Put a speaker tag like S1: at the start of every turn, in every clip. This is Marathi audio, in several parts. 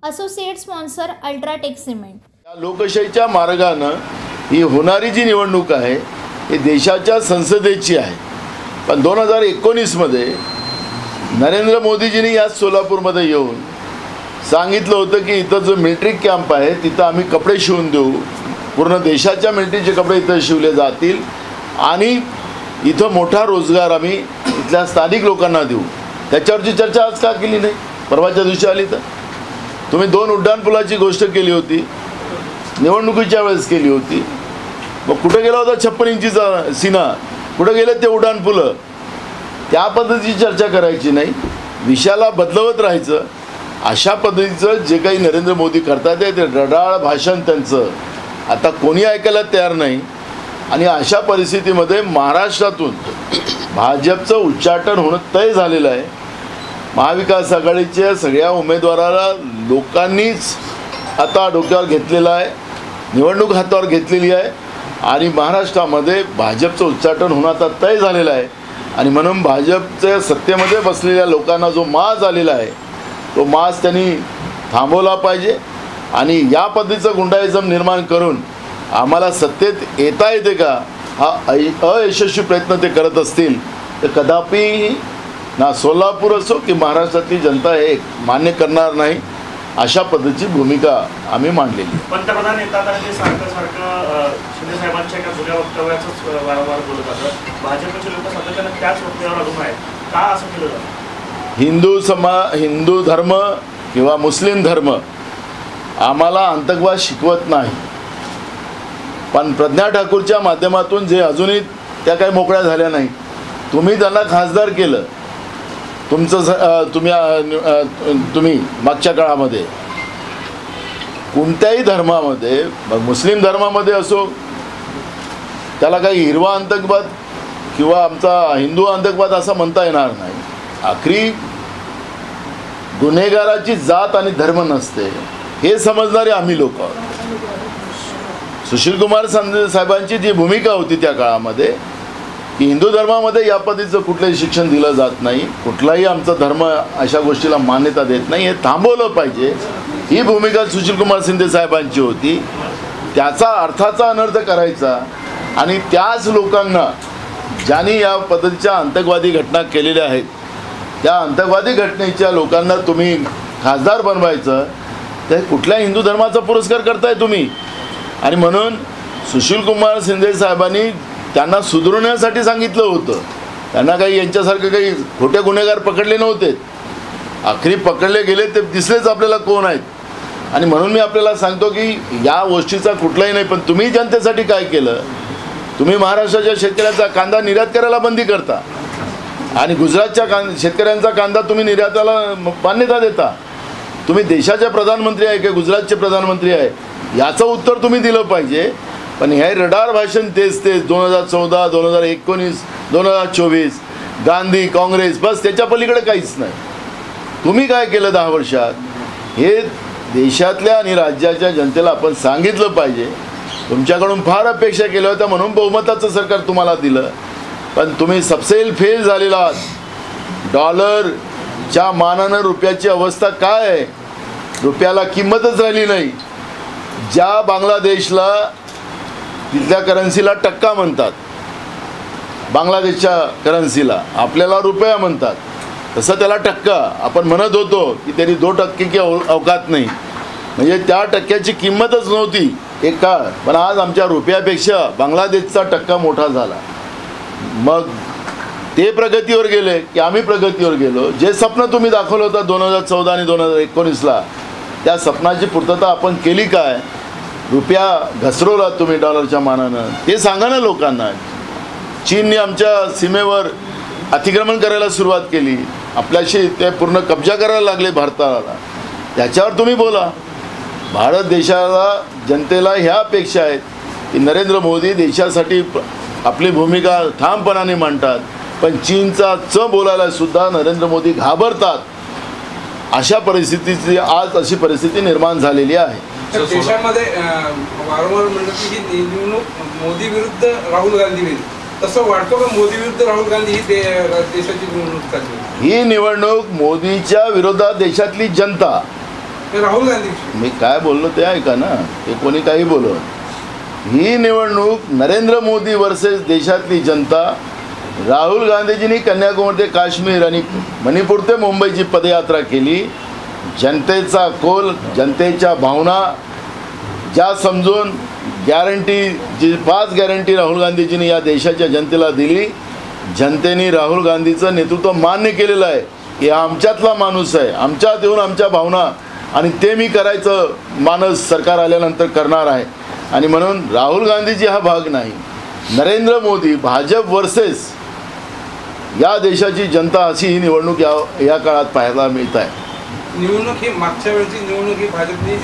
S1: Associate sponsor UltraTech cement.
S2: या लोकशाहीच्या मार्गाने ही होणारी जी निवडणूक आहे ही देशाच्या संसदेची आहे। पण 2019 मध्ये नरेंद्र मोदीजींनी या सोलापूरमध्ये येऊन सांगितलं होतं की इथं जो मिलिटरी कॅम्प आहे तिथं आम्ही कपडे शिवून देऊ, पूर्ण देशाच्या मिलिटरीचे कपडे इथं शिवले जातील आणि इथं मोठा रोजगार आम्ही इथल्या स्थानिक लोकांना देऊ। त्याच्यावरची चर्चा आज का केली नाही? परवाच्या दिवशी आली तर तुम्ही 2 उड्डाणपुलाची गोष्ट केली होती, निवडणुकीच्या वेळेस केली होती। मग कुठे गेला होता 56 इंचीचा सीना? कुठे गेले ते उड्डाणपुलं? त्या पद्धतीची चर्चा करायची नाही, विषयाला बदलवत राहायचं। अशा पद्धतीचं जे काही नरेंद्र मोदी करतात ते रडाळ भाषण त्यांचं आता कोणी ऐकायला तयार नाही। आणि अशा परिस्थितीमध्ये महाराष्ट्रातून भाजपचं उच्चाटन होणं तय झालेलं आहे। महाविकास आघाडीच्या सगळ्या उमेदवाराला लोकांनीच आता डोक्यावर घेतलेला आहे, निवडणूक हातावर घेतलेली आहे आणि महाराष्ट्रामध्ये भाजपचं उच्चाटन होणं आता तय झालेलं आहे। आणि म्हणून भाजपच्या सत्तेमध्ये बसलेल्या लोकांना जो माज आलेला आहे तो माज त्यांनी थांबवला पाहिजे। आणि या पद्धतीचं गुंडाइझम निर्माण करून आम्हाला सत्तेत येता येते का हा अयशस्वी प्रयत्न ते करत असतील तर कदापि ना सोलापूर असो की महाराष्ट्रातली जनता हे मान्य करणार नाही। अशा पद्धतीची भूमिका आम्ही मांडलेली।
S3: पंतप्रधान येतात आणि सारखं शिंदे साहेबांच्या एका जुन्या वक्तव्याचंच वारंवार बोलत असतात, भाजपचे लोक सातत्यानं त्याच वक्तव्यावर अडून आहेत, का असं केलं जातं? हिंदू धर्म किंवा मुस्लिम धर्म आम्हाला अंतकवाद शिकवत नाही, पण प्रज्ञा ठाकूरच्या माध्यमातून जे अजूनही त्या काही मोकळ्या झाल्या नाही, तुम्ही त्यांना खासदार केलं, तुम्ही मागच्या काळामध्ये कोणत्याही धर्मामध्ये मुस्लिम धर्मामध्ये असो त्याला काही हिरवा अंतकवाद किंवा आमचा हिंदू अंतकवाद असं म्हणता येणार नाही। आखरी गुन्हेगाराची जात आणि धर्म नसते हे समजणारे आम्ही लोक आहोत। सुशील कुमार शिंदे साहेबांची जी भूमिका होती त्या काळामध्ये की हिंदू धर्मामध्ये या पद्धतीचं कुठलंही शिक्षण दिलं जात नाही, कुठलाही आमचा धर्म अशा गोष्टीला मान्यता देत नाही, हे थांबवलं पाहिजे, ही भूमिका सुशील कुमार शिंदे साहेबांची होती। त्याचा अर्थाचा अनर्थ करायचा आणि त्याच लोकांना ज्यांनी या पद्धतीच्या आतंकवादी घटना केलेल्या आहेत त्या आतंकवादी घटनेच्या लोकांना तुम्ही खासदार बनवायचं, तर कुठल्या हिंदू धर्माचा पुरस्कार करताय तुम्ही? आणि म्हणून सुशील कुमार शिंदे साहेबांनी त्यांना सुधारण्यासाठी सांगितलं होतं, त्यांना काही यांच्यासारखं काही खोटे गुन्हेगार पकडले नव्हते, आखरी पकडले गेले ते दिसलेच आपल्याला कोण आहेत। आणि म्हणून मी आपल्याला सांगतो की या गोष्टीचा कुठलाही नाही, पण तुम्ही जनतेसाठी काय केलं? तुम्ही महाराष्ट्राच्या शेतकऱ्यांचा कांदा निर्यात करायला बंदी करता आणि गुजरातच्या शेतकऱ्यांचा कांदा तुम्ही निर्याताला मान्यता देता। तुम्ही देशाचे प्रधानमंत्री आहे की गुजरातचे प्रधानमंत्री आहे याचं उत्तर तुम्ही दिलं पाहिजे। पण हे रडार भाषण तेच 2014, 2019, 2024 गांधी काँग्रेस बस त्याच्या पलीकडे काहीच नाही। तुम्ही काय केलं 10 वर्षात हे देशातल्या आणि राज्याच्या जनतेला आपण सांगितलं पाहिजे। तुमच्याकडून फार अपेक्षा केल्या होत्या म्हणून बहुमताचं सरकार तुम्हाला दिलं, पण तुम्ही सबसेल फेल झालेला आहात। डॉलरच्या मानानं रुपयाची अवस्था काय आहे? रुपयाला किंमतच राहिली नाही। ज्या बांगलादेशला तिथल्या करन्सीला टक्का म्हणतात, बांगलादेशच्या करन्सीला आपल्याला रुपया म्हणतात, तसं त्याला टक्का आपण म्हणत होतो की त्यांनी 2% की अवकात नाही, म्हणजे त्या टक्क्याची किंमतच नव्हती एक काळ। पण आज आमच्या रुपयापेक्षा बांगलादेशचा टक्का मोठा झाला। मग ते प्रगतीवर गेले की आम्ही प्रगतीवर गेलो। जे स्वप्न तुम्ही दाखवलं होतं 2014 आणि 2019ला त्या स्वप्नाची पूर्तता आपण केली काय? रुपया घसरवला तुम्ही डॉलरच्या मानानं, ते सांगा ना लोकांना। चीनने आमच्या सीमेवर अतिक्रमण करायला सुरुवात केली, आपल्याशी ते पूर्ण कब्जा करायला लागले भारताला, त्याच्यावर तुम्ही बोला। भारत देशाला जनतेला ह्या अपेक्षा आहेत की नरेंद्र मोदी देशासाठी आपली भूमिका ठामपणाने मांडतात, पण चीनचा बोलायला सुद्धा नरेंद्र मोदी घाबरतात। अशा परिस्थितीची आज अशी परिस्थिती निर्माण झालेली आहे।
S4: देशामध्ये वारंवार म्हणलं की ही निवडणूक मोदी विरुद्ध राहुल गांधी होईल, तसं वाटतं का मोदी विरुद्ध राहुल गांधी ही देशाची निवडणूक चालली?
S2: ही निवडणूक मोदीच्या विरोधात देशातली जनता
S4: हे राहुल गांधी
S2: मी काय बोललो ते ऐका ना, ते कोणी काही बोलो. ही निवडणूक नरेंद्र मोदी वर्सेस देशातली जनता. राहुल गांधीजींनी कन्याकुमारी ते काश्मीर आणि मणिपूर ते मुंबईची पदयात्रा केली. जनतेचा कौल, जनतेच्या भावना ज्या समजून गॅरंटी, जी 5 गॅरंटी राहुल गांधीजींनी या देशाच्या जनतेला दिली, जनतेने राहुल गांधीचं नेतृत्व मान्य केलेलं आहे की आमच्यातला माणूस आहे, आमच्यात येऊन आमच्या भावना आणि ते मी करायचं मानस सरकार आल्यानंतर करणार आहे. आणि म्हणून राहुल गांधीजी हा भाग नाही. नरेंद्र मोदी, भाजप वर्सेस या देशाची जनता, अशी ही निवडणूक या काळात पाहायला मिळत आहे.
S4: निवडणूक ही मागच्या वेळची निवडणूक ही भाजपने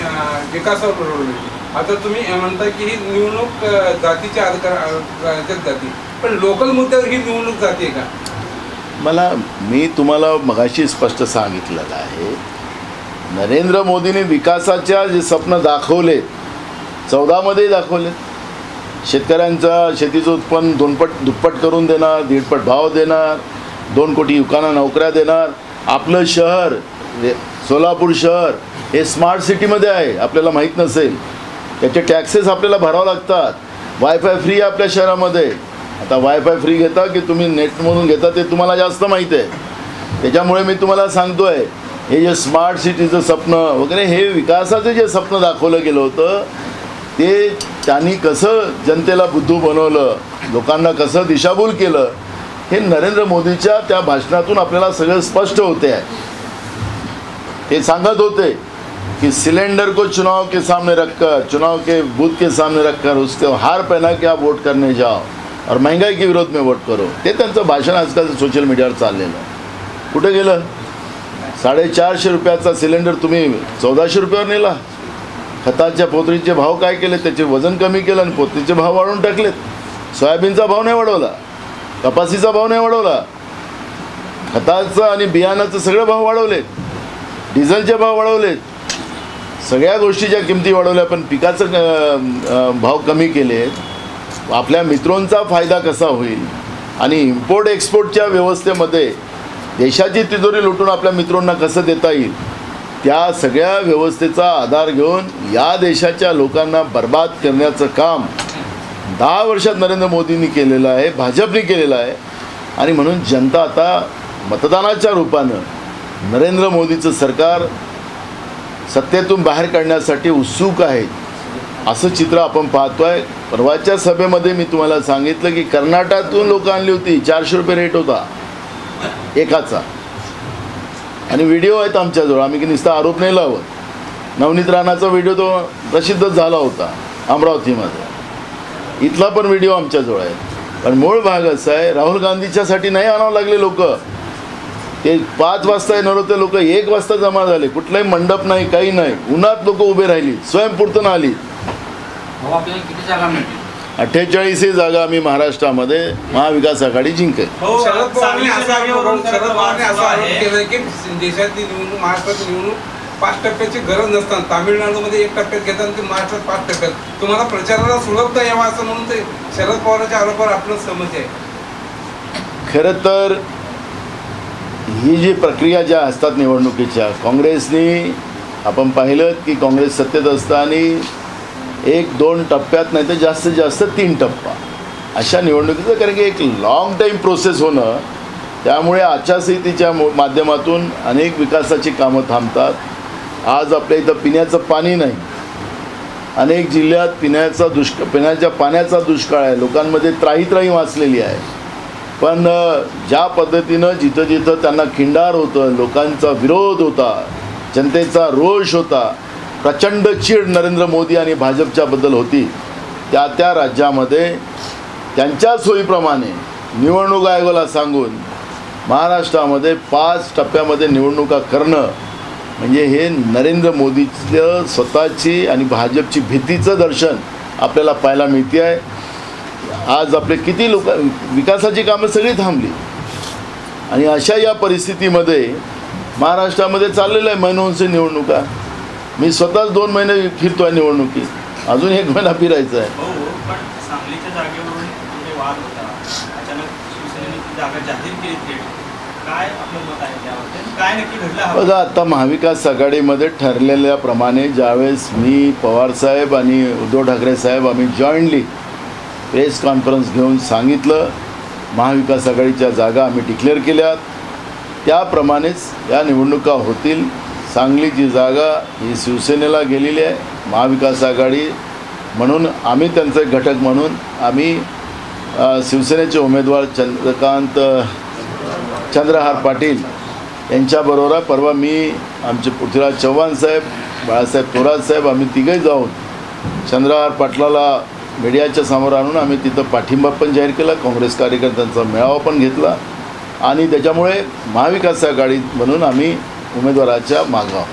S4: विकासावर ठरवली. आता तुम्ही म्हणता की ही निवडणूक जातीच्या अधिकार जाती, पण लोकल मुद्द्यावर ही निवडणूक जाते का?
S2: मी तुम्हाला मगाशी स्पष्ट सांगितलेलं आहे, नरेंद्र मोदींनी विकासाच्या जे स्वप्न दाखवले 14मध्ये दाखवले. शेतकऱ्यांचा शेतीचं उत्पन्न दुप्पट करून देणार, 1.5 भाव देणार, 2 कोटी युवकांना नोकऱ्या देणार. आपलं शहर सोलापूर शहर हे स्मार्ट सिटीमध्ये आहे, आपल्याला माहीत नसेल. त्याचे टॅक्सेस आपल्याला भरावं लागतात. वायफाय फ्री आहे आपल्या शहरामध्ये. आता वायफाय फ्री घेता की तुम्ही नेटमधून घेता ते तुम्हाला जास्त माहीत आहे. त्याच्यामुळे मी तुम्हाला सांगतो आहे, हे जे स्मार्ट सिटीचं स्वप्न वगैरे, हे विकासाचं जे स्वप्न दाखवलं गेलं होतं, ते त्यांनी कसं जनतेला बुद्धू बनवलं, लोकांना कसं दिशाभूल केलं, हे नरेंद्र मोदीच्या त्या भाषणातून आपल्याला सगळं स्पष्ट होते आहे. ते सांगत होते कि सिलेंडर को चुनाव के सामने रखकर, चुनाव के बूथ के सामने रखकर उसके हार पहना के आप वोट करने जाओ और महंगाई के विरोध में वोट करो. ते त्यांचं भाषण आजकाल सोशल मीडियावर चाललेलं आहे. कुठे गेलं? 450 रुपयाचा सिलेंडर तुम्ही 1400 रुपयावर नेला. खताच्या पोतरीचे भाव काय केले? त्याचे वजन कमी केलं आणि पोतरीचे भाव वाढवून टाकलेत. सोयाबीनचा भाव नाही वाढवला, कपासीचा भाव नाही वाढवला, खताचं आणि बियाणाचं सगळे भाव वाढवलेत, डिझेलचे भाव वाढवलेत, सगळ्या गोष्टीच्या किमती वाढवल्या, पण पिकाचं भाव कमी केलेत. आपल्या मित्रांचा फायदा कसा होईल आणि इम्पोर्ट एक्सपोर्टच्या व्यवस्थेमध्ये देशाची तिजोरी लुटून आपल्या मित्रांना कसं देता येईल, त्या सगळ्या व्यवस्थेचा आधार घेऊन या देशाच्या लोकांना बर्बाद करण्याचं काम 10 वर्षात नरेंद्र मोदींनी केलेलं आहे, भाजपने केलेलं आहे. आणि म्हणून जनता आता मतदानाच्या रूपानं नरेंद्र मोदीचं सरकार सत्तेतून बाहेर काढण्यासाठी उत्सुक आहे, असं चित्र आपण पाहतो आहे. परवाच्या सभेमध्ये मी तुम्हाला सांगितलं की कर्नाटकातून लोक आणली होती. 400 रुपये रेट होता एकाचा, आणि व्हिडिओ आहेत आमच्याजवळ. आम्ही की नुसता आरोप नाही लावत. नवनीत राणाचा व्हिडिओ तो प्रसिद्धच झाला होता अमरावतीमध्ये. इथला पण व्हिडिओ आमच्याजवळ आहे. पण मूळ भाग असा आहे, राहुल गांधीच्यासाठी नाही आणावं लागले लोक. ते 5 वाजता येणार होते लोक, 1 वाजता जमा झाले. कुठलाही मंडप नाही, काही नाही, उन्हात लोक उभे राहिली, स्वयंपूर्तन आली.
S5: आपल्याला किती जागा मिळतील?
S2: 48 जागा आम्ही महाराष्ट्रामध्ये महाविकास आघाडी जिंकेल.
S4: शरद पवारांनी असा आरोप केला की देशातली निवडणूक, महाराष्ट्रातली निवडणूक 5 टप्प्याची गरज नसताना तामिळनाडूमध्ये 1 टप्प्यात घेतात ते महाराष्ट्रात 5 टप्प्यात. तुम्हाला प्रचाराला सुलभता यावा असं म्हणून ते शरद पवारांच्या आरोपावर आपलं सहमती आहे?
S2: खरं तर ही जी प्रक्रिया ज्या असतात निवडणुकीच्या, काँग्रेसनी आपण पाहिलं की काँग्रेस सत्तेत असताना 1-2 टप्प्यात नाही तर जास्तीत जास्त 3 टप्पा अशा निवडणुकीचं, कारण की एक लॉंग टाईम प्रोसेस होणं, त्यामुळे आचारसंहितेच्या माध्यमातून अनेक विकासाची कामं थांबतात. आज आपल्या इथं पिण्याचं पाणी नाही, अनेक जिल्ह्यात पिण्याच्या पाण्याचा दुष्काळ आहे, लोकांमध्ये त्राही वाचलेली आहे. पण ज्या पद्धतीनं जिथं जिथं त्यांना खिंडार होतं, लोकांचा विरोध होता, जनतेचा रोष होता, प्रचंड चीड नरेंद्र मोदी आणि भाजपच्याबद्दल होती, त्या राज्यामध्ये त्यांच्या सोयीप्रमाणे निवडणूक आयोगाला सांगून महाराष्ट्रामध्ये 5 टप्प्यामध्ये निवडणुका करणं म्हणजे हे नरेंद्र मोदीचं स्वतःची आणि भाजपची भीतीचं दर्शन आपल्याला पाहायला मिळते आहे. आज आपले किती लोक विकासाची कामं सगळी थांबली आणि अशा या परिस्थितीमध्ये महाराष्ट्रामध्ये चाललेलं आहे मनमोहनसिंग निवडणुका. मी स्वतःच 2 महिने फिरतो आहे निवडणुकीत, अजून 1 महिना फिरायचं आहे.
S5: पण सांगलीच्या जागेवरून वाद होता, अचानक शिवसेनेने ती जागा जाहीर केली थेट.
S6: काय आपलं मत आहे त्यावर, काय नक्की घडलं?
S2: बघा, आता महाविकास आघाडीमध्ये ठरलेल्याप्रमाणे ज्यावेळेस मी पवारसाहेब आणि उद्धव ठाकरे साहेब आम्ही जॉईंटली प्रेस कॉन्फरन्स घेऊन सांगितलं, महाविकास आघाडीच्या जागा आम्ही डिक्लेअर केल्यात, त्याप्रमाणेच या निवडणुका होतील. सांगलीची जागा ही शिवसेनेला गेलेली आहे. महाविकास आघाडी म्हणून आम्ही त्यांचा एक घटक म्हणून आम्ही शिवसेनेचे उमेदवार चंद्रहार पाटील यांच्याबरोबर परवा मी आमचे पृथ्वीराज चव्हाण साहेब, बाळासाहेब थोरात साहेब आम्ही तिघंही जाऊन चंद्रहार पाटलाला मीडियाच्या समोर आणून आम्ही तिथं पाठिंबा पण जाहीर केला. काँग्रेस कार्यकर्त्यांचा मेळावा पण घेतला आणि त्याच्यामुळे महाविकास आघाडी म्हणून आम्ही उमेदवाराच्या मागाव.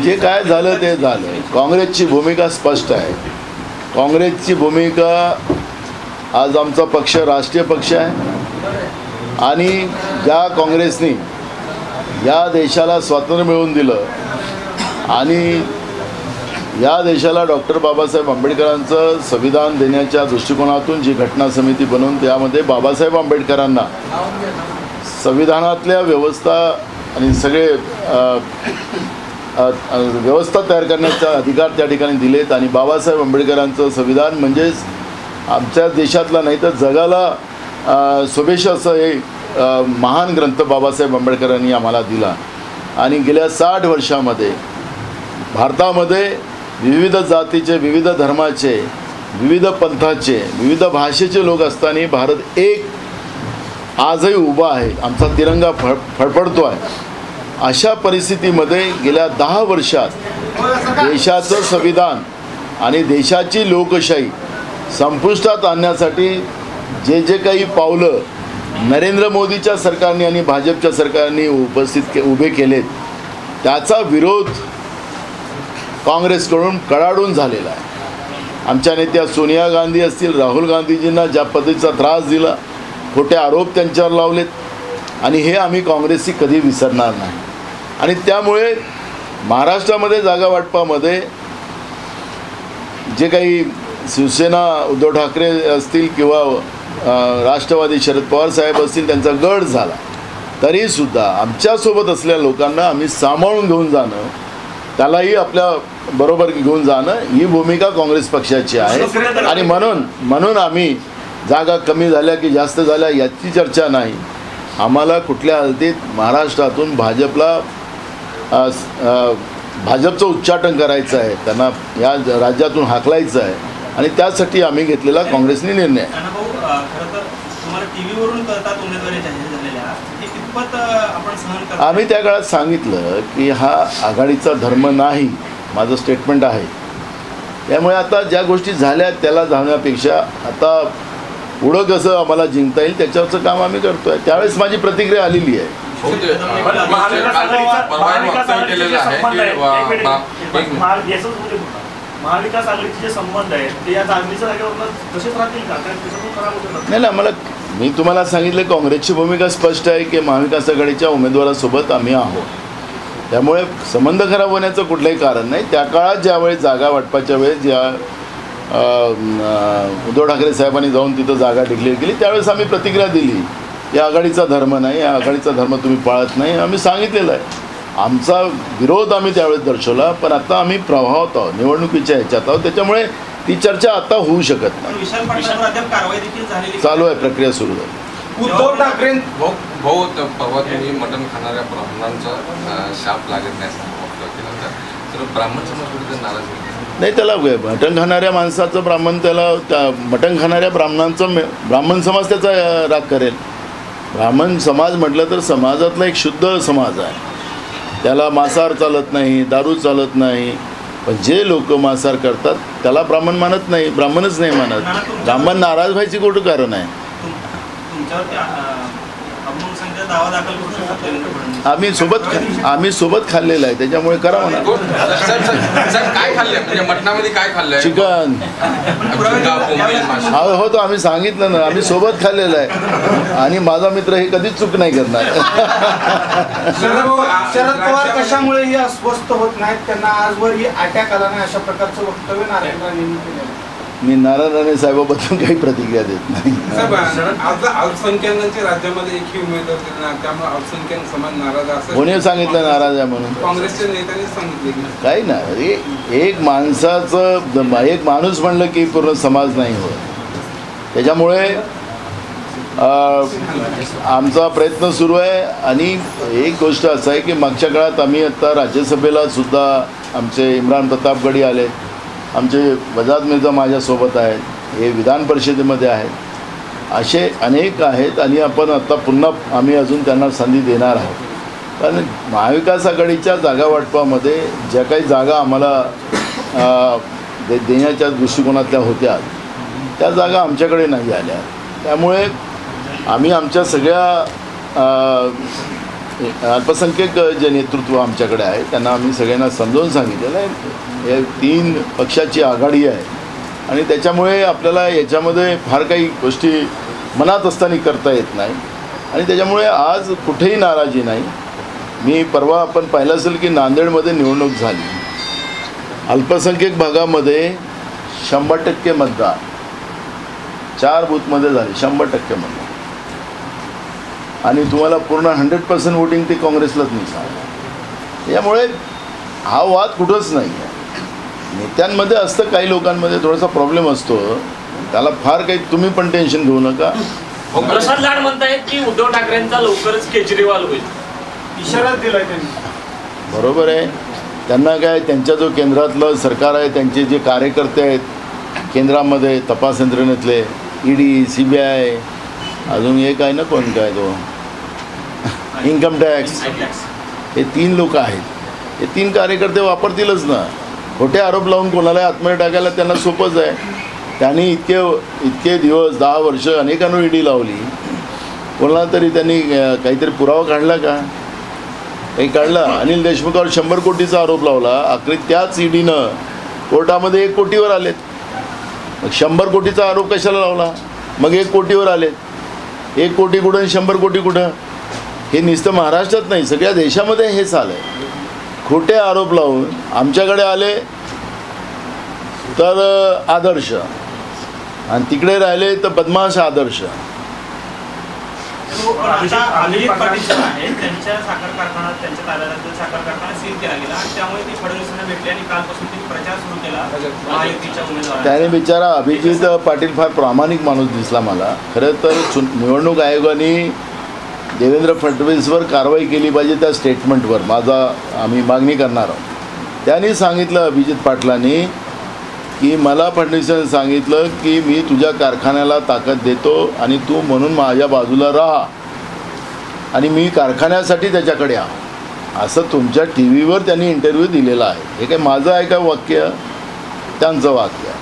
S2: जे काय झालं ते झालं. काँग्रेसची भूमिका स्पष्ट आहे. काँग्रेसची भूमिका, आज आमचा पक्ष राष्ट्रीय पक्ष आहे आणि ज्या काँग्रेसने या देशाला स्वातंत्र्य मिळवून दिलं आणि या देशाला डॉक्टर बाबासाहेब आंबेडकरांचं संविधान देण्याच्या दृष्टिकोनातून जी घटना समिती बनवून त्यामध्ये बाबासाहेब आंबेडकरांना संविधानातल्या व्यवस्था आणि सगळे व्यवस्था तयार करण्याचा अधिकार त्या ठिकाणी दिलेत आणि बाबासाहेब आंबेडकरांचं संविधान म्हणजेच आमच्या देशातला नाही तर जगाला शुभेच्छ असं हे महान ग्रंथ बाबासाहेब आंबेडकरांनी आम्हाला दिला. आणि गेल्या 60 वर्षामध्ये भारतामध्ये विविध जातीचे, विविध धर्माचे, विविध पंथाचे, विविध भाषेचे लोक असताना भारत एक आजही उभा आहे. आमचा तिरंगा फडफडतो आहे. अशा परिस्थितीमध्ये गेल्या 10 वर्षात देशाचं संविधान आणि देशाची लोकशाही संपुष्टात आणण्यासाठी जे जे काही पावलं नरेंद्र मोदीच्या सरकारने आणि भाजपच्या सरकारने उभे केलेत त्याचा विरोध काँग्रेसकडून कडाडून झालेला आहे. आमच्या नेत्या सोनिया गांधी असतील, राहुल गांधीजींना ज्या पद्धतीचा त्रास दिला, खोटे आरोप त्यांच्यावर लावलेत आणि हे आम्ही काँग्रेसची कधी विसरणार नाही. आणि त्यामुळे महाराष्ट्रामध्ये जागा वाटपामध्ये जे काही शिवसेना उद्धव ठाकरे असतील किंवा राष्ट्रवादी शरद पवार साहेब असतील त्यांचा गट झाला तरीसुद्धा आमच्यासोबत असलेल्या लोकांना आम्ही सांभाळून घेऊन जाणं, त्यालाही आपल्या बरोबर घेऊन जाणं ही भूमिका काँग्रेस पक्षाची आहे. आणि म्हणून आम्ही जागा कमी झाल्या की जास्त झाल्या याची चर्चा नाही. आम्हाला कुठल्या हालतीत महाराष्ट्रातून भाजपचं उच्चाटन करायचं आहे, त्यांना या राज्यातून हाकलायचं आहे आणि त्यासाठी आम्ही घेतलेला काँग्रेसने निर्णय. आम्ही त्या काळात सांगितलं की हा आघाडीचा धर्म नाही, माझं स्टेटमेंट आहे. त्यामुळे आता ज्या गोष्टी झाल्या त्याला जाण्यापेक्षा आता पुढं कसं आम्हाला जिंकता येईल त्याच्यावरचं काम आम्ही करतोय. त्यावेळेस माझी प्रतिक्रिया आलेली आहे.
S6: महाविकास आघाडीचे जे संबंध आहेत ते या जागेच्या जागेवर तसेच राहतील का? खराब होतं
S2: नाही. मला मी तुम्हाला सांगितलं काँग्रेसची भूमिका स्पष्ट आहे की महाविकास आघाडीच्या उमेदवारासोबत आम्ही आहोत. त्यामुळे संबंध खराब होण्याचं कुठलंही कारण नाही. त्या काळात ज्यावेळेस जागा वाटपाच्या वेळेस ज्या उद्धव ठाकरे साहेबांनी जाऊन तिथं जागा डिक्लेअर केली त्यावेळेस आम्ही प्रतिक्रिया दिली, या आघाडीचा धर्म नाही, या आघाडीचा धर्म तुम्ही पाळत नाही, आम्ही सांगितलेलं आहे. आमचा विरोध आम्ही त्यावेळेस दर्शवला. पण आता आम्ही प्रभावात आहोत, निवडणुकीच्या ह्याच्यात आहोत, त्याच्यामुळे ती चर्चा आता होऊ शकत नाही. चालू आहे, प्रक्रिया सुरू आहे.
S4: उद्धव ठाकरे
S7: भाऊ परवा तुम्ही मटण खाणाऱ्या ब्राह्मणांचा शाप लागत नाही तर ब्राह्मण समाज नाराज
S2: नाही. त्याला मटण खाणाऱ्या माणसाचं ब्राह्मण त्याला मटण खाणाऱ्या ब्राह्मण समाज त्याचा राग करेल. ब्राह्मण समाज म्हटलं तर समाजातला एक शुद्ध समाज आहे. त्याला मांसाहार चालत नाही, दारू चालत नाही. पण जे लोक मांसाहार करतात त्याला ब्राह्मण मानत नाही, ब्राह्मणच नाही मानत. ब्राह्मण नाराज व्हायची कुठं कारण आहे? आम्ही सोबत खाल्लेलं आहे त्याच्यामुळे करा म्हणा.
S7: काय खाल्लं म्हणजे मटणामध्ये काय खाल्लंय?
S2: चिकन हो, तो आम्ही सांगितलं ना, आम्ही सोबत खाल्लेलं आहे आणि माझा मित्र हे कधीच चूक नाही करणार.
S8: शरद पवार कशामुळे अस्वस्थ होत नाहीत, त्यांना आजवर ही अटॅक आला नाही अशा प्रकारचं वक्तव्य नारायण राणेंनी केलं.
S2: मी नारायण राणे साहेबाबद्दल काही प्रतिक्रिया देत नाही.
S4: साहेब, आज अल्पसंख्याकांचे राज्यामध्ये एकही उमेदवार दिले नाही, त्यामुळे अल्पसंख्याक समाज नाराज आहे असं
S2: कोणी सांगितलं नाराज आहे म्हणून?
S4: काँग्रेसच्या नेत्यांनी सांगितले की
S2: काही नाही. एक माणूस म्हणलं की पूर्ण समाज नाही होत. त्याच्यामुळे आमचा प्रयत्न सुरू आहे. आणि एक गोष्ट असं आहे की मागच्या काळात आम्ही आत्ता राज्यसभेला सुद्धा आमचे इम्रान प्रतापगडी आले, आमचे वजाद मिर्झा माझ्यासोबत आहेत, हे विधान परिषदेमध्ये आहेत, असे अनेक आहेत. आणि आपण आत्ता पुन्हा आम्ही अजून त्यांना संधी देणार आहोत. कारण महाविकास आघाडीच्या जागा वाटपामध्ये ज्या काही जागा आम्हाला देण्याच्या दृष्टिकोनातल्या होत्या त्या जागा आमच्याकडे नाही आल्या. त्यामुळे आम्ही आमच्या सगळ्या अल्पसंख्याक जे नेतृत्व आमच्याकडे आहे त्यांना आम्ही सगळ्यांना समजावून सांगितलेलं आहे. हे 3 पक्षाची आघाडी आहे आणि त्याच्यामुळे आपल्याला याच्यामध्ये फार काही गोष्टी मनात असताना करता येत नाही. आणि त्याच्यामुळे आज कुठेही नाराजी नाही. मी परवा आपण पाहिलं असेल की नांदेडमध्ये निवडणूक झाली, अल्पसंख्याक भागामध्ये 100% मतदान 4 बूथमध्ये झाले, 100% मतदान. आणि तुम्हाला पूर्ण 100% वोटिंग ते काँग्रेसलाच मिळालं. यामुळे हा वाद कुठंच नाही आहे. नेत्यांमध्ये असतं, काही लोकांमध्ये थोडासा प्रॉब्लेम असतो, त्याला फार काही तुम्ही पण टेन्शन घेऊ नका.
S6: प्रसाद लाड म्हणतायत की उद्धव ठाकरेंचा लवकरच केजरीवाल होईल, इशारा दिलाय त्यांनी.
S2: बरोबर आहे. त्यांना काय, त्यांच्या जो केंद्रातलं सरकार आहे, त्यांचे जे कार्यकर्ते आहेत केंद्रामध्ये तपास यंत्रणेतले, ED, CBI, अजून एक आहे ना, कोण काय तो इन्कम टॅक्स, हे 3 लोक आहेत. हे 3 कार्यकर्ते वापरतीलच ना. खोटे आरोप लावून कोणाला आतमध्ये टाकायला त्यांना सोपंच आहे. त्यांनी इतके दिवस 10 वर्ष अनेकांना ED लावली, कोणाला तरी त्यांनी काहीतरी पुरावा काढला का? काही काढला? अनिल देशमुखावर 100 कोटीचा आरोप लावला, अखेर त्याच EDनं कोर्टामध्ये 1 कोटीवर आलेत. मग 100 कोटीचा आरोप कशाला लावला? मग 1 कोटीवर आलेत. 1 कोटी कुठं आणि 100 कोटी कुठं? हे नुसतं महाराष्ट्रात नाही, सगळ्या देशामध्ये हे चालू आहे. खोटे आरोप लावून आमच्याकडे आले तर आदर्श, आणि तिकडे राहिले तर बदमाश आदर्श.
S6: अभिजित पाटील आहे, त्यांच्या साखर कारखाना, त्यांच्या ताब्यातील साखर कारखाना सील केला गेला आणि त्यामुळे ते फडणवीसांना भेटले आणि कालपासून त्यांनी प्रचार सुरू केला महायुतीच्या उमेदवार.
S2: त्याने बिचारा अभिजित पाटील फार प्रामाणिक माणूस दिसला मला. खरं तर निवडणूक आयोगाने देवेंद्र फडणवीसवर कारवाई केली पाहिजे त्या स्टेटमेंटवर आम्ही मागणी करणार आहोत. त्यांनी सांगितलं अभिजित पाटलांनी की मला फडणवीसांनी सांगितलं की मी तुझ्या कारखान्याला ताकद देतो आणि तू म्हणून माझ्या बाजूला राहा आणि मी कारखान्यासाठी त्याच्याकडे असं तुमच्या TV वर त्यांनी इंटरव्ह्यू दिलेला आहे. हे काय माझं आहे का वाक्य? त्यांचं वाक्य.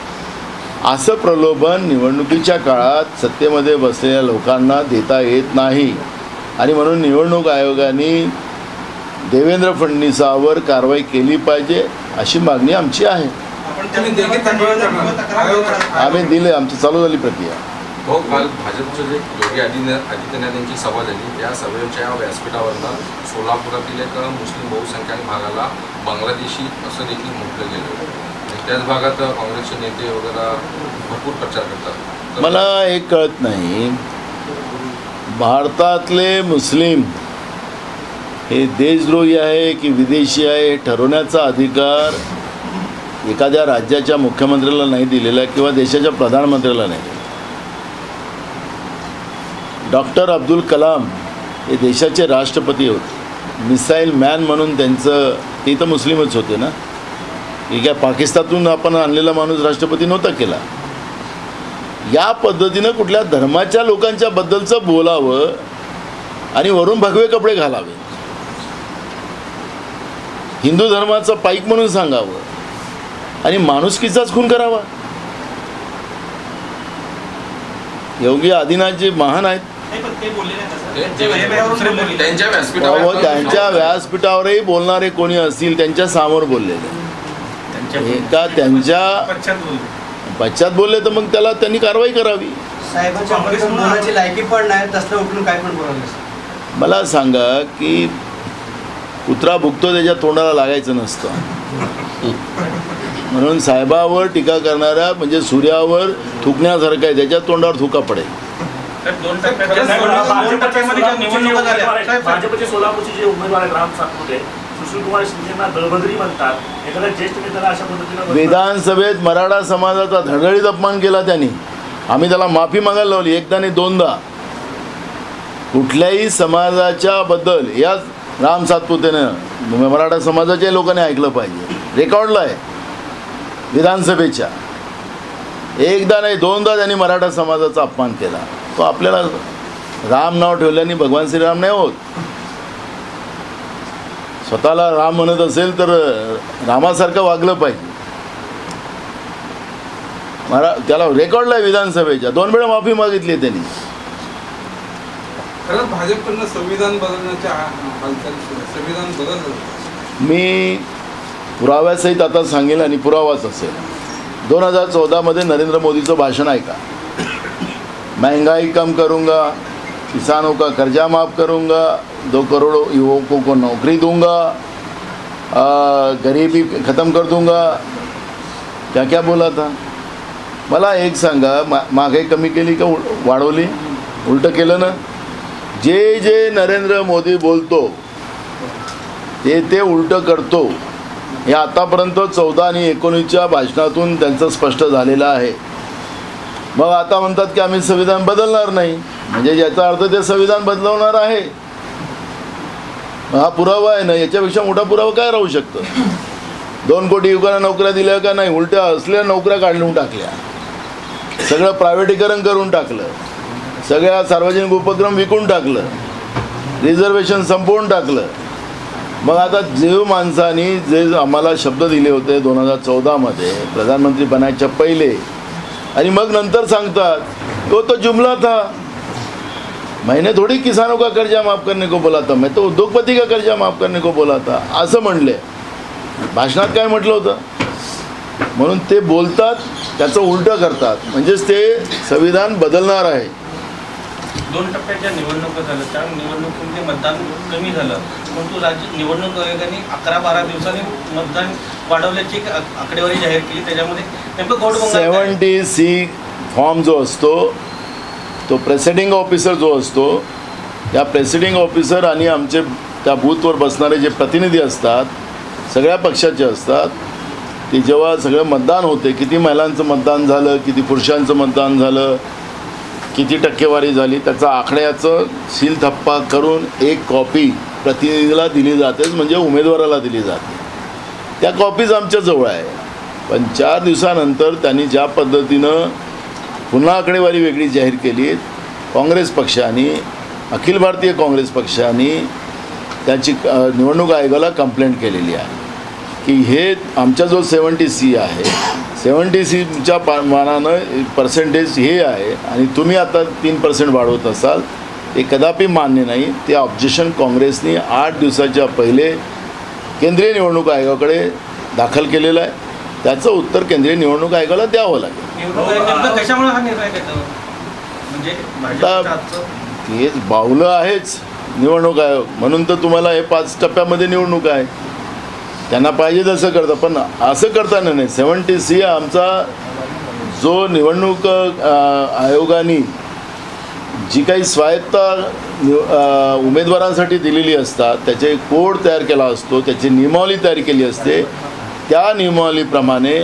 S2: असं प्रलोभन निवडणुकीच्या काळात सत्तेमध्ये बसलेल्या लोकांना देता येत नाही. आणि म्हणून निवडणूक आयोगाने देवेंद्र फडणवीसावर कारवाई केली पाहिजे अशी मागणी आमची आहे. आम्ही दिले, आमची चालू झाली प्रक्रिया.
S7: हो, काल भाजपचे जे योगी आदित्यनाथ यांची सभा झाली, या सभेच्या व्यासपीठावरनं सोलापुरातील एक मुस्लिम बहुसंख्याक भागाला बांगलादेशी असं देखील म्हटलं गेलं. त्याच भागात काँग्रेसचे नेते वगैरे भरपूर प्रचार करतात.
S2: मला एक कळत नाही, भारतातले मुस्लिम हे देशद्रोही आहे की विदेशी आहे हे ठरवण्याचा अधिकार एखाद्या राज्याच्या मुख्यमंत्र्याला नाही दिलेला किंवा देशाच्या प्रधानमंत्र्याला नाही. डॉक्टर अब्दुल कलाम हे देशाचे राष्ट्रपती होते, मिसाईल मॅन म्हणून त्यांचं, ते तर मुस्लिमच होते ना. हे काय पाकिस्तानातून आपण आणलेला माणूस राष्ट्रपती नव्हता केला. या पद्धतीनं कुठल्या धर्माच्या लोकांच्या बद्दलचं बोलावं आणि वरून भगवे कपडे घालावे, हिंदू धर्माचं पाईक म्हणून सांगावं आणि माणुसकीचाच खून करावा. योगी आदिनाथ जे महान आहेत त्यांच्या व्यासपीठावरही बोलणारे कोणी असतील त्यांच्या समोर बोललेले का त्यांच्या पश्चात बोलले तर मग त्याला त्यांनी कारवाई करावी.
S8: लायकी पण नाही तसलं उठून काय पण बोलावलं.
S2: मला सांगा की कुत्रा भुकतो त्याच्या तोंडाला लागायचं नसतं. म्हणून साहेबावर टीका करणाऱ्या म्हणजे सूर्यावर थुकण्यासारखं आहे, त्याच्या तोंडावर थुका पडेल.
S9: भाजपचे सोलापूरचे जे उमेदवार आहेत राम सातपुते, सुशील कुमार शिंदेना दळभद्री म्हणतात, एखाद्या ज्येष्ठ नेत्याला अशा पद्धतीनं
S2: विधानसभेत मराठा समाजाचा धडधडीत अपमान केला त्यांनी. आम्ही त्याला माफी मागायला लावली, एकदा नाही दोनदा. कुठल्याही समाजाच्या बद्दल या राम सातपुतेनं मराठा समाजाच्या लोकांनी ऐकलं पाहिजे. रेकॉर्डला आहे विधानसभेच्या. एकदा नाही दोनदा त्यांनी मराठा समाजाचा अपमान केला. तो आपल्याला राम नाव ठेवल्याने भगवान श्रीराम नाही होत. स्वतःला राम म्हणत असेल तर रामासारखं वागलं पाहिजे. त्याला रेकॉर्डला आहे विधानसभेच्या. 2 वेळा माफी मागितली त्यांनी.
S4: खरंच भाजपकडनं संविधान बदलण्याच्या हालचाली सुरू आहेत. संविधान बदललं.
S2: मी पुराव्यासहित आता सांगेल आणि पुरावाच असेल. 2014 नरेंद्र मोदीचं भाषण ऐका. महंगाई कम करूंगा, किसानों का कर्जा माफ़ करूंगा, 2 करोड़ युवकों को नौकरी दूंगा, गरीबी ख़त्म कर दूंगा. क्या क्या बोला था. मला एक सांगा, महागाई कमी केली का वाढवली? उलटं केलं ना. जे जे नरेंद्र मोदी बोलतो ते उलटं करतो. हे आतापर्यंत 14 आणि 19च्या भाषणातून त्यांचं स्पष्ट झालेलं आहे. मग आता म्हणतात की आम्ही संविधान बदलणार नाही, म्हणजे याचा अर्थ ते संविधान बदलवणार आहे. हा पुरावा आहे ना. याच्यापेक्षा मोठा पुरावा काय राहू शकतं. 2 कोटी युवकांना नोकऱ्या दिल्या का नाही? उलट्या असल्या नोकऱ्या काढून टाकल्या. सगळं प्रायव्हेटीकरण करून टाकलं. सगळ्या सार्वजनिक उपक्रम विकून टाकलं. रिझर्वेशन संपवून टाकलं. मग आता जे माणसांनी जे आम्हाला शब्द दिले होते 2014 प्रधानमंत्री बनायच्या पहिले, आणि मग नंतर सांगतात तो जुमला था. मैंने थोड़ी किसानों का कर्जा माफ़ करने को बोला था, मैं तो उद्योगपति का कर्जा माफ़ करने को बोला था असं म्हणले. भाषणात काय म्हटलं होतं. म्हणून ते बोलतात त्याचं उलटं करतात. म्हणजेच ते संविधान बदलणार आहे.
S6: 2 टप्प्याच्या निवडणुका झाल्या, त्या निवडणुकीमध्ये मतदान कमी झालं, परंतु राज्य निवडणूक आयोगाने 11-12 दिवसांनी मतदान वाढवल्याची आकडेवारी जाहीर केली. त्याच्यामध्ये नेमकं गौडबंगाल
S2: 70C फॉर्म जो असतो तो प्रेसिडिंग ऑफिसर जो असतो, त्या प्रेसिडिंग ऑफिसर आणि आमचे त्या बूथवर बसणारे जे प्रतिनिधी असतात सगळ्या पक्षाचे असतात, ते जेव्हा सगळं मतदान होते, किती महिलांचं मतदान झालं, किती पुरुषांचं मतदान झालं, किती टक्केवारी झाली, त्याचा आकड्याचं सील थप्पा करून एक कॉपी प्रतिनिधीला दिली जातेच, म्हणजे उमेदवाराला दिली जाते. त्या कॉपीज आमच्याजवळ आहे. पण 4 दिवसानंतर त्यांनी ज्या पद्धतीनं पुन्हा आकडेवारी वेगळी जाहीर केली, काँग्रेस पक्षाने, अखिल भारतीय काँग्रेस पक्षाने त्याची निवडणूक आयोगाला कंप्लेंट केलेली आहे की हे आमचा जो 70C आहे, 70Cच्या मानानं पर्सेंटेज हे आहे आणि तुम्ही आता 3% वाढवत असाल, हे कदापि मान्य नाही. ते ऑब्जेक्शन काँग्रेसने 8 दिवसाच्या पहिले केंद्रीय निवडणूक आयोगाकडे दाखल केलेलं आहे. त्याचं उत्तर केंद्रीय निवडणूक आयोगाला द्यावं लागेल.
S6: कशामुळे हा निर्णय घेतला म्हणजे
S2: हेच बावलं आहेच निवडणूक आयोग. म्हणून तर तुम्हाला हे 5 टप्प्यामध्ये निवडणूक आहे. त्यांना पाहिजे तसं करतं, पण असं करताना नाही. 70C आमचा जो निवडणूक आयोगाने जी काही स्वायत्ता उमेदवारांसाठी दिलेली असतात त्याचे कोड तयार केला असतो, त्याची नियमावली तयार केली असते. त्या नियमावलीप्रमाणे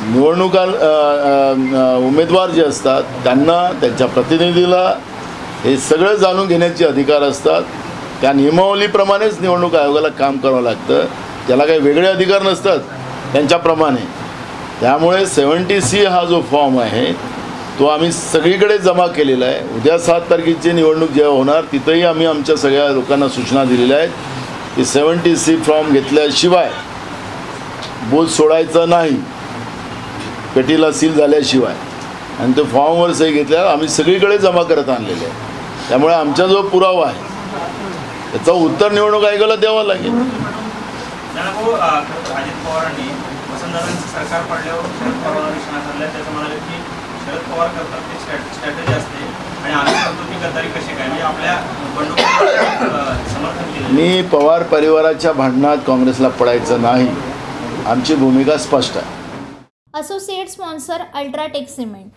S2: निवडणुका उमेदवार जे असतात त्यांना, त्यांच्या प्रतिनिधीला हे सगळं जाणून घेण्याचे अधिकार असतात. त्या नियमावलीप्रमाणेच निवडणूक आयोगाला काम करावं लागतं. त्याला काही वेगळे अधिकार नसतात त्यांच्याप्रमाणे. त्यामुळे 70C हा जो फॉर्म आहे तो आम्ही सगळीकडे जमा केलेला आहे. उद्या 7 तारखेची निवडणूक जेव्हा होणार तिथंही आम्ही आमच्या सगळ्या लोकांना सूचना दिलेल्या आहेत की 70C फॉर्म घेतल्याशिवाय बूथ सोडायचं नाही, पेटीला सील झाल्याशिवाय. आणि तो फॉर्मवर सही घेतल्यावर आम्ही सगळीकडे जमा करत आणलेले आहे. त्यामुळे आमचा जो पुरावा आहे त्याचं उत्तर निवडणूक आयोगाला द्यावं लागेल.
S6: अजित पवारांनी वसंतदादांचं सरकार पडल्यावर शरद पवारांना निशाणा साधला. त्याचं म्हणाले की शरद पवार करतात ते स्ट्रॅटेजी असते आणि आम्ही करतो ती गद्दारी कशी काय, म्हणजे आपल्या बंडखोरांना समर्थन केलं.
S2: मी पवार परिवाराच्या भांडणात काँग्रेसला पडायचं नाही. आमची भूमिका स्पष्ट आहे.
S1: Associate sponsor UltraTech cement.